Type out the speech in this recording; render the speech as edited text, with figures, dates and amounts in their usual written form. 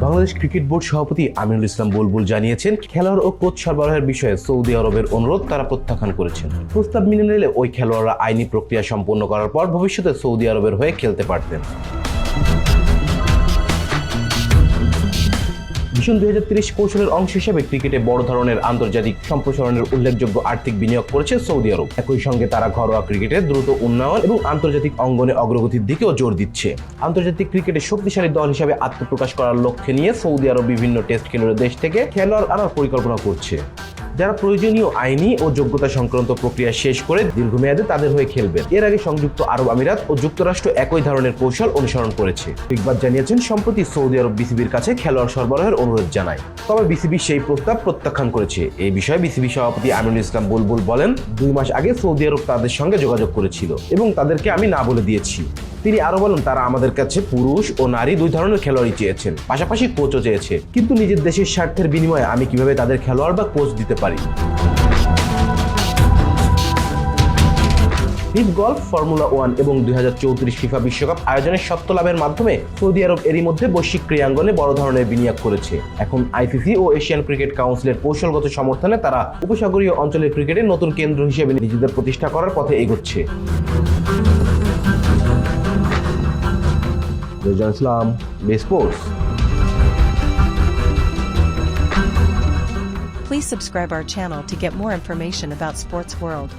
Bangladesh cricket board সভাপতি আমিনুল ইসলাম বুলবুল জানিয়েছেন, খেলোয়াড় ও কোচ সরবরাহের বিষয়ে সৌদি আরবের অনুরোধ তারা প্রত্যাখ্যান করেছেন। প্রস্তাব মেনে নিলে ওই খেলোয়াড়রা আইনি প্রক্রিয়া সম্পন্ন করার পর ভবিষ্যতে সৌদি আরবের হয়ে খেলতে পারতেন। ভিশন 2030 কৌশলের অংশ হিসেবে ক্রিকেটে বড় ধরনের আন্তর্জাতিক সম্প্রসারণের উল্লেখযোগ্য আর্থিক বিনিয়োগ করেছে সৌদি আরব। একই সঙ্গে তারা ঘরোয়া ক্রিকেটের দ্রুত উন্নয়ন এবং আন্তর্জাতিক অঙ্গনে অগ্রগতির দিকেও জোর দিচ্ছে। আন্তর্জাতিক ক্রিকেটে শক্তিশালী দল হিসেবে আত্মপ্রকাশ করার লক্ষ্যে নিয়ে সৌদি আরব বিভিন্ন টেস্ট খেলুড়ে দেশ থেকে খেলোয়াড় আনার পরিকল্পনা করছে, যারা প্রয়োজনীয় আইনি ও যোগ্যতা সংক্রান্ত প্রক্রিয়া শেষ করে দীর্ঘমেয়াদে তাদের হয়ে খেলবেন। এর আগে সংযুক্ত আরব আমিরাত ও যুক্তরাষ্ট্র একই ধরনের কৌশল অনুসরণ করেছে। ইকবাল জানিয়েছেন, সম্প্রতি সৌদি আরব বিসিবির কাছে খেলোয়াড় সরবরাহের অনুরোধ জানায়, তবে বিসিবি সেই প্রস্তাব প্রত্যাখ্যান করেছে। এই বিষয়ে বিসিবি সভাপতি আমিনুল ইসলাম বুলবুল বলেন, 2 মাস আগে সৌদি আরব তাদের সঙ্গে যোগাযোগ করেছিল এবং তাদেরকে আমি না বলে দিয়েছি। তিনি আরো বলেন, তারা আমাদের কাছে পুরুষ ও নারী 2 ধরনের খেলোয়াড়ই চেয়েছেন, পাশাপাশি কোচও চেয়েছে, কিন্তু নিজের দেশের স্বার্থের বিনিময়ে আমি কিভাবে তাদের খেলোয়াড় বা কোচ দিতে পারি। লিভ গলফ, ফর্মুলা 1 এবং 2034 ফিফা বিশ্বকাপ আয়োজনের সত্ত্ব লাভের মাধ্যমে সৌদি আরব এরই মধ্যে বৈশ্বিক ক্রীড়াঙ্গনে বড় ধরনের বিনিয়োগ করেছে। এখন আইসিসি ও এশিয়ান ক্রিকেট কাউন্সিলের কৌশলগত সমর্থনে তারা উপসাগরীয় অঞ্চলের ক্রিকেটের নতুন কেন্দ্র হিসেবে নিজেদের প্রতিষ্ঠা করার পথে এগোচ্ছে। ইসলাম, sports. Please subscribe our channel to get more information about Sports World.